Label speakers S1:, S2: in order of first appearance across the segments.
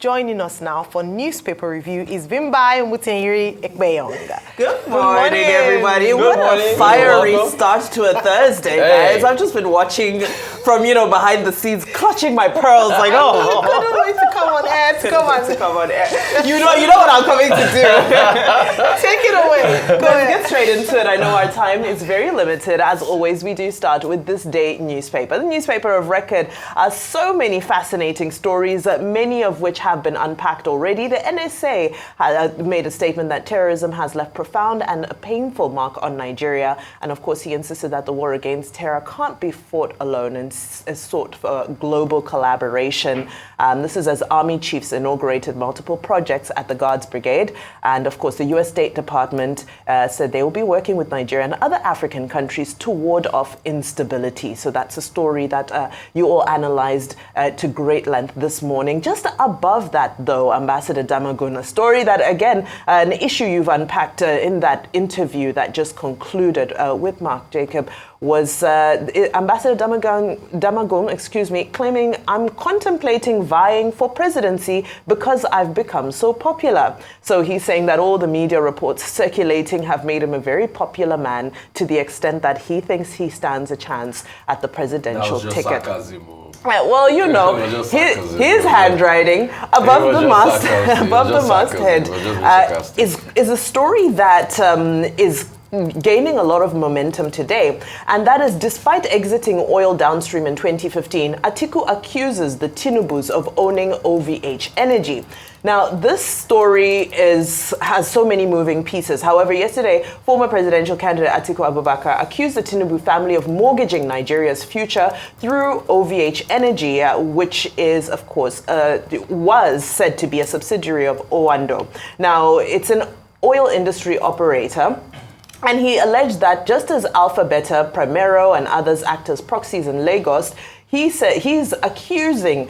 S1: Joining us now for newspaper review is Vimbai Mutenyiri Ekbeyonga.
S2: Good morning, everybody. What a fiery start to a Thursday, guys. I've just been watching from, behind the scenes, clutching my pearls, like, oh.
S1: Couldn't wait to come on air.
S2: Come on air. You know what I'm coming to do.
S1: Take it away.
S2: Let's get straight into it. I know our time is very limited. As always, we do start with this day newspaper. The newspaper of record are so many fascinating stories, many of which have been unpacked already. The NSA made a statement that terrorism has left profound and a painful mark on Nigeria. And of course, he insisted that the war against terror can't be fought alone and is sought for global collaboration. This is as army chiefs inaugurated multiple projects at the Guards Brigade. And of course, the U.S. State Department said they will be working with Nigeria and other African countries to ward off instability. So that's a story that you all analyzed to great length this morning. Just above that, though, Ambassador Damagum, a story that, again, an issue you've unpacked in that interview that just concluded with Mark Jacob, was Ambassador Damagum, claiming, I'm contemplating vying for presidency because I've become so popular. So he's saying that all the media reports circulating have made him a very popular man to the extent that he thinks he stands a chance at the presidential ticket. Well, his handwriting above the masthead is a story that is gaining a lot of momentum today, and that is despite exiting oil downstream in 2015, Atiku accuses the Tinubus of owning OVH Energy. Now, this story has so many moving pieces. However, yesterday, former presidential candidate Atiku Abubakar accused the Tinubu family of mortgaging Nigeria's future through OVH Energy, which is, of course, was said to be a subsidiary of Owando. Now, it's an oil industry operator. And he alleged that just as Alpha Beta, Primero, and others act as proxies in Lagos, he's accusing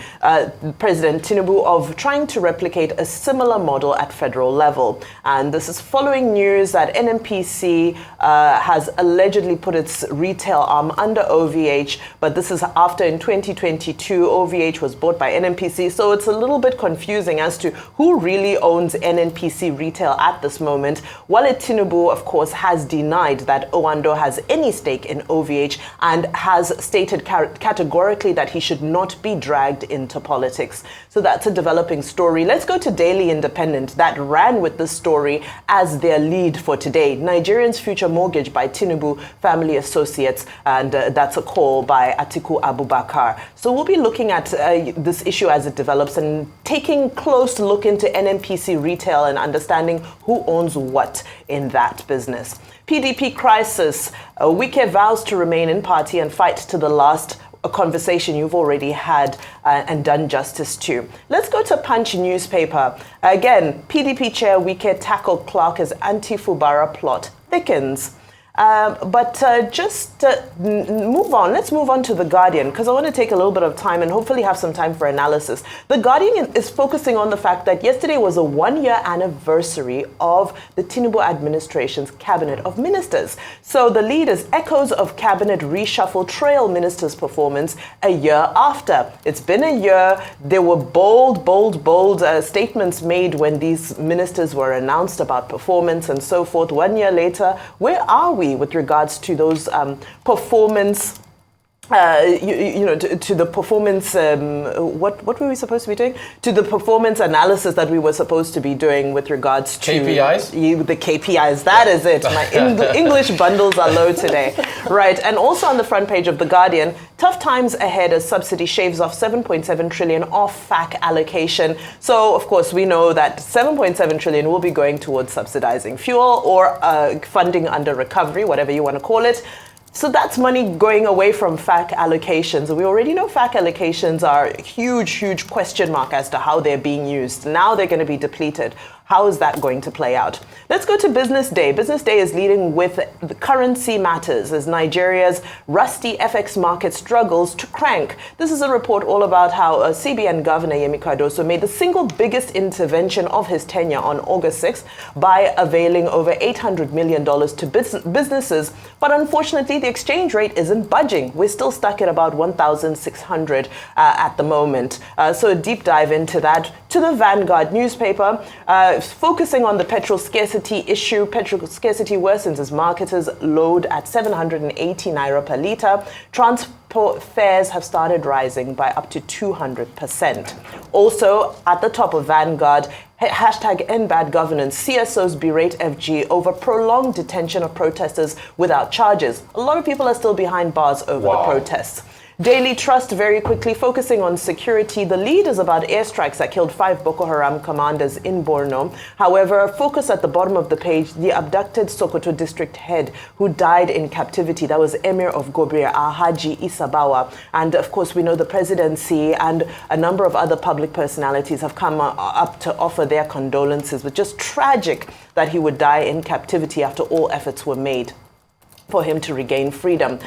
S2: President Tinubu of trying to replicate a similar model at federal level. And this is following news that NNPC has allegedly put its retail arm under OVH, but this is after in 2022, OVH was bought by NNPC. So it's a little bit confusing as to who really owns NNPC retail at this moment. While Tinubu, of course, has denied that Owando has any stake in OVH and has stated categorically that he should not be dragged into politics. So that's a developing story. Let's go to Daily Independent that ran with this story as their lead for today. Nigerians' future mortgage by Tinubu family associates, and that's a call by Atiku Abubakar. So we'll be looking at this issue as it develops and taking close look into NNPC retail and understanding who owns what in that business. PDP crisis. Wike vows to remain in party and fight to the last, a conversation you've already had and done justice to. Let's go to Punch newspaper. Again, PDP chair Wike tackled Clark as anti-Fubara plot thickens. Move on. Let's move on to The Guardian, because I want to take a little bit of time and hopefully have some time for analysis. The Guardian is focusing on the fact that yesterday was a 1-year anniversary of the Tinubu administration's cabinet of ministers. So the lead is echoes of cabinet reshuffle trail ministers' performance a year after. It's been a year. There were bold statements made when these ministers were announced about performance and so forth. 1 year later, where are we with regards to those performance, to the performance, what were we supposed to be doing? To the performance analysis that we were supposed to be doing with regards to
S3: KPIs?
S2: The KPIs, that is it. My English bundles are low today. Right, and also on the front page of The Guardian, tough times ahead as subsidy shaves off 7.7 trillion off FAC allocation. So, of course, we know that 7.7 trillion will be going towards subsidizing fuel or funding under recovery, whatever you want to call it. So that's money going away from FAC allocations. We already know FAC allocations are a huge question mark as to how they're being used. Now they're going to be depleted. How is that going to play out? Let's go to Business Day. Business Day is leading with the currency matters as Nigeria's rusty FX market struggles to crank. This is a report all about how CBN Governor Yemi Cardoso made the single biggest intervention of his tenure on August 6th by availing over $800 million to businesses. But unfortunately, the exchange rate isn't budging. We're still stuck at about 1,600 at the moment. So a deep dive into that. To the Vanguard newspaper, focusing on the petrol scarcity issue. Petrol scarcity worsens as marketers load at 780 naira per litre. Transport fares have started rising by up to 200%. Also, at the top of Vanguard, hashtag end bad governance. CSOs berate FG over prolonged detention of protesters without charges. A lot of people are still behind bars over the protests. Daily Trust, very quickly, focusing on security. The lead is about airstrikes that killed 5 Boko Haram commanders in Borno. However, focus at the bottom of the page, the abducted Sokoto district head who died in captivity. That was Emir of Gobir, Alhaji Isabawa. And of course, we know the presidency and a number of other public personalities have come up to offer their condolences. But just tragic that he would die in captivity after all efforts were made for him to regain freedom.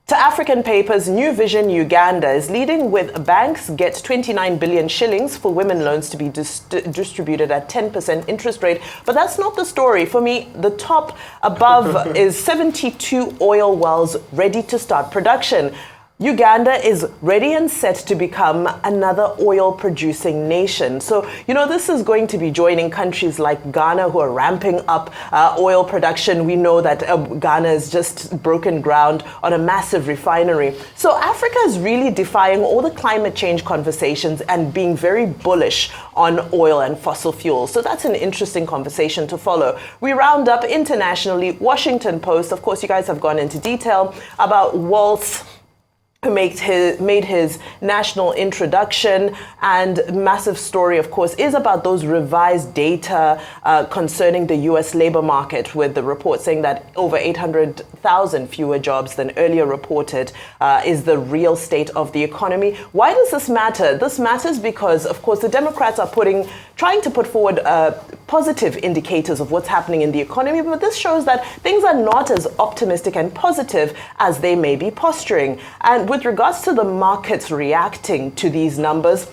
S2: To African papers, New Vision Uganda is leading with banks get 29 billion shillings for women loans to be distributed at 10% interest rate. But that's not the story. For me, the top above is 72 oil wells ready to start production. Uganda is ready and set to become another oil-producing nation. So, this is going to be joining countries like Ghana, who are ramping up oil production. We know that Ghana has just broken ground on a massive refinery. So Africa is really defying all the climate change conversations and being very bullish on oil and fossil fuels. So that's an interesting conversation to follow. We round up internationally. Washington Post, of course, you guys have gone into detail about Waltz, who made his national introduction, and massive story, of course, is about those revised data concerning the U.S. labor market, with the report saying that over 800,000 fewer jobs than earlier reported is the real state of the economy. Why does this matter? This matters because, of course, the Democrats are trying to put forward positive indicators of what's happening in the economy, but this shows that things are not as optimistic and positive as they may be posturing. And with regards to the markets reacting to these numbers,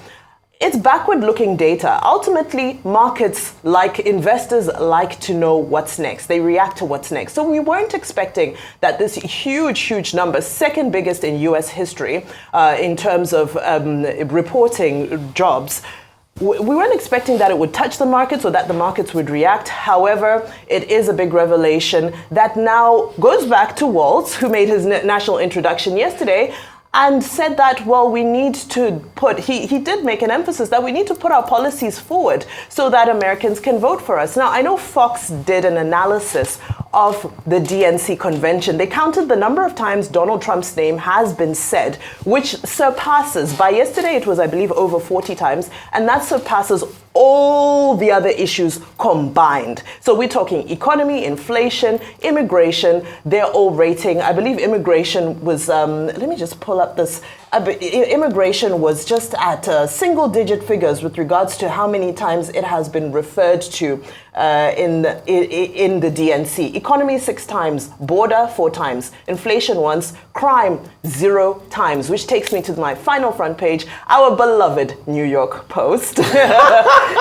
S2: it's backward-looking data. Ultimately, markets, like investors, like to know what's next. They react to what's next. So we weren't expecting that this huge number, second biggest in U.S. history in terms of reporting jobs, we weren't expecting that it would touch the markets or that the markets would react. However, it is a big revelation that now goes back to Waltz, who made his national introduction yesterday, and said that, well, we need to he did make an emphasis that we need to put our policies forward so that Americans can vote for us. Now, I know Fox did an analysis of the DNC convention. They counted the number of times Donald Trump's name has been said, which surpasses, by yesterday it was, I believe, over 40 times, and that surpasses all the other issues combined. So we're talking economy, inflation, immigration. They're all rating. I believe immigration was, let me just pull up this. Immigration was just at single-digit figures with regards to how many times it has been referred to in the DNC. Economy 6 times, border 4 times, inflation once, crime 0 times, which takes me to my final front page, our beloved New York Post.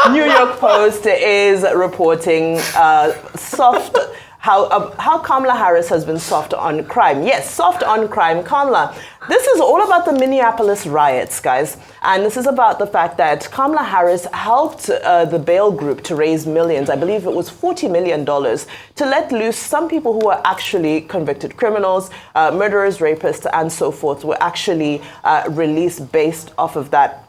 S2: New York Post is reporting how Kamala Harris has been soft on crime. Yes, soft on crime, Kamala. This is all about the Minneapolis riots, guys. And this is about the fact that Kamala Harris helped the bail group to raise millions. I believe it was $40 million to let loose some people who were actually convicted criminals, murderers, rapists, and so forth, were actually released based off of that.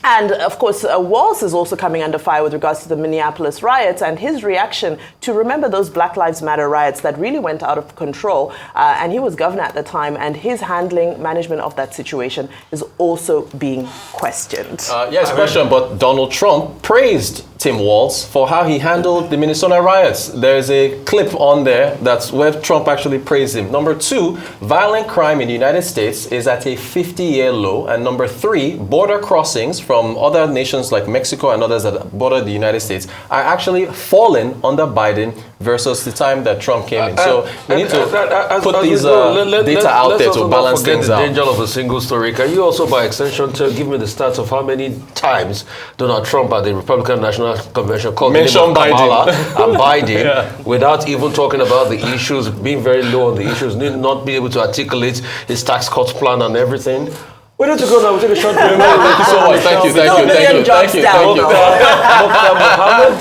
S2: And of course, Waltz is also coming under fire with regards to the Minneapolis riots, and his reaction to, remember those Black Lives Matter riots that really went out of control, and he was governor at the time, and his management of that situation is also being questioned.
S3: Yes, question, but Donald Trump praised Tim Walz for how he handled the Minnesota riots. There's a clip on there that's where Trump actually praised him. Number 2, violent crime in the United States is at a 50-year low. And number 3, border crossings from other nations like Mexico and others that border the United States are actually falling under Biden versus the time that Trump came in. So we need to put these data out there to balance things out.
S4: The danger of a single story. Can you also, by extension, give me the stats of how many times Donald Trump at the Republican National Convention called
S3: mention
S4: Kamala and Biden without even talking about the issues, being very low on the issues, not be able to articulate his tax cut plan and everything? We need to go now. We'll take a short break.
S3: Thank you so much. Thank you.
S2: Mohammed,